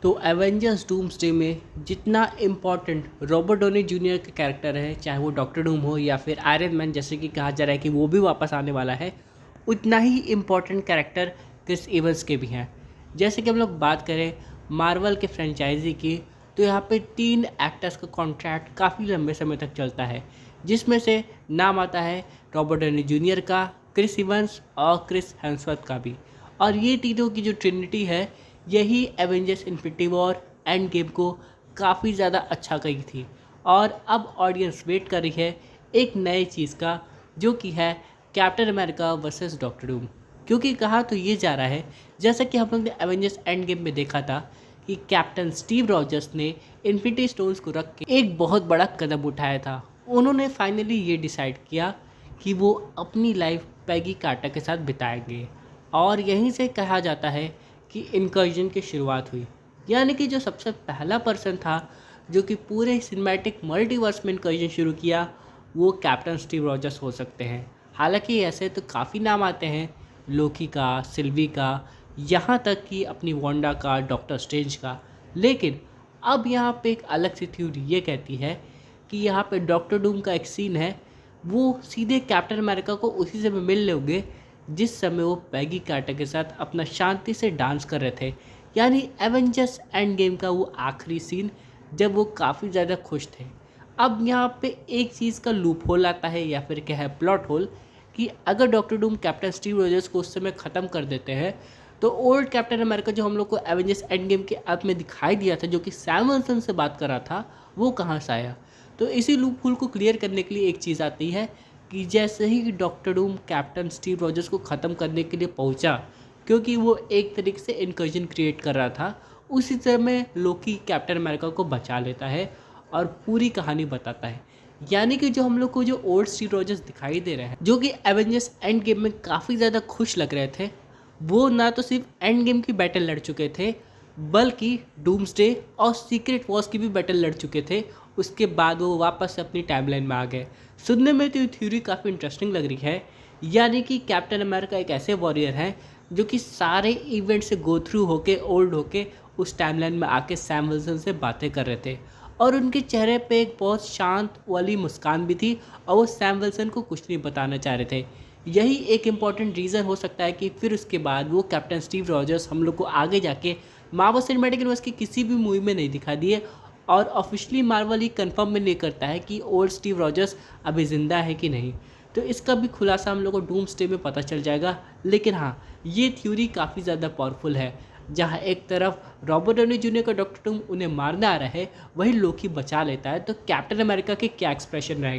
तो Avengers doomsday में जितना इम्पोर्टेंट रॉबर्ट डॉनी जूनियर का कैरेक्टर है, चाहे वो डॉक्टर डूम हो या फिर आयरन मैन, जैसे कि कहा जा रहा है कि वो भी वापस आने वाला है, उतना ही इम्पोर्टेंट कैरेक्टर क्रिस इवंस के भी हैं। जैसे कि हम लोग बात करें मार्वल के फ्रेंचाइजी की, तो यहाँ पे 3 एक्टर्स का कॉन्ट्रैक्ट काफ़ी लंबे समय तक चलता है, जिसमें से नाम आता है रॉबर्ट डॉनी जूनियर का, क्रिस इवंस और क्रिस हेम्सवर्थ का भी। और ये तीनों की जो ट्रिनिटी है, यही Avengers infinity war end game को काफ़ी ज़्यादा अच्छा करी थी। और अब ऑडियंस वेट कर रही है एक नए चीज़ का, जो कि है captain America versus doctor Doom. क्योंकि कहा तो ये जा रहा है, जैसा कि हम लोग ने एवेंजर्स एंड गेम में देखा था, कि कैप्टन स्टीव रॉजर्स ने इन्फिनिटी स्टोन्स को रख के एक बहुत बड़ा कदम उठाया था। उन्होंने फाइनली ये डिसाइड किया कि वो अपनी लाइफ पैगी कार्टर के साथ बिताएंगे। और यहीं से कहा जाता है कि इनकर्जन की शुरुआत हुई। यानी कि जो सबसे पहला पर्सन था जो कि पूरे सिनेमैटिक मल्टीवर्स में इनकर्जन शुरू किया, वो कैप्टन स्टीव रॉजर्स हो सकते हैं। हालांकि ऐसे तो काफ़ी नाम आते हैं, लोकी का, सिल्वी का, यहाँ तक कि अपनी वांडा का, डॉक्टर स्ट्रेंज का। लेकिन अब यहाँ पे एक अलग सी थ्योरी ये कहती है कि यहाँ पे डॉक्टर डूम का एक सीन है, वो सीधे कैप्टन अमेरिका को उसी समय मिल लोगे जिस समय वो पैगी कार्टर के साथ अपना शांति से डांस कर रहे थे। यानी एवेंजर्स एंड गेम का वो आखिरी सीन, जब वो काफ़ी ज़्यादा खुश थे। अब यहाँ पे एक चीज़ का लूप होल आता है, या फिर क्या है प्लॉट होल, कि अगर doctor Doom captain Steve Rogers को उस समय ख़त्म कर देते हैं, तो ओल्ड कैप्टन अमेरिका जो हम लोग को एवेंजर्स एंड गेम के अंत में दिखाई दिया था, जो कि सैम विल्सन से बात कर रहा था, वो कहाँ से आया। तो इसी लूप होल को क्लियर करने के लिए एक चीज़ आती है कि जैसे ही doctor Doom captain Steve Rogers को ख़त्म करने के लिए पहुंचा, क्योंकि वो एक तरीके से इनकर्जन क्रिएट कर रहा था, उसी समय लोकी कैप्टन अमेरिका को बचा लेता है और पूरी कहानी बताता है। यानी कि जो हम लोग को जो ओल्ड स्टीव रॉजर्स दिखाई दे रहे हैं, जो कि एवेंजर्स एंड गेम में काफ़ी ज़्यादा खुश लग रहे थे, वो ना तो सिर्फ एंड गेम की बैटल लड़ चुके थे, बल्कि डूम्सडे और सीक्रेट वॉर्स की भी बैटल लड़ चुके थे। उसके बाद वो वापस से अपनी टाइमलाइन में आ गए। सुनने में तो ये थ्योरी काफ़ी इंटरेस्टिंग लग रही है। यानी कि कैप्टन अमेरिका एक ऐसे वॉरियर हैं जो कि सारे इवेंट से गो थ्रू होके, ओल्ड होके, उस टाइमलाइन में आके सैम विल्सन से बातें कर रहे थे। और उनके चेहरे पे एक बहुत शांत वाली मुस्कान भी थी, और वो सैम विल्सन को कुछ नहीं बताना चाह रहे थे। यही एक इम्पॉर्टेंट रीज़न हो सकता है कि फिर उसके बाद वो कैप्टन स्टीव रॉजर्स हम लोग को आगे जाके मार्वल सिनेमैटिक यूनिवर्स की किसी भी मूवी में नहीं दिखा दिए। और ऑफिशियली मार्वल ही कंफर्म भी नहीं करता है कि ओल्ड स्टीव रॉजर्स अभी ज़िंदा है कि नहीं। तो इसका भी खुलासा हम लोग को डूम्सडे में पता चल जाएगा। लेकिन हाँ, ये थ्योरी काफ़ी ज़्यादा पावरफुल है, जहाँ एक तरफ रॉबर्ट डॉनी जूनियर का डॉक्टर डूम उन्हें मारने आ रहा है, वही लोकी बचा लेता है। तो कैप्टन अमेरिका के क्या एक्सप्रेशन रहेंगे।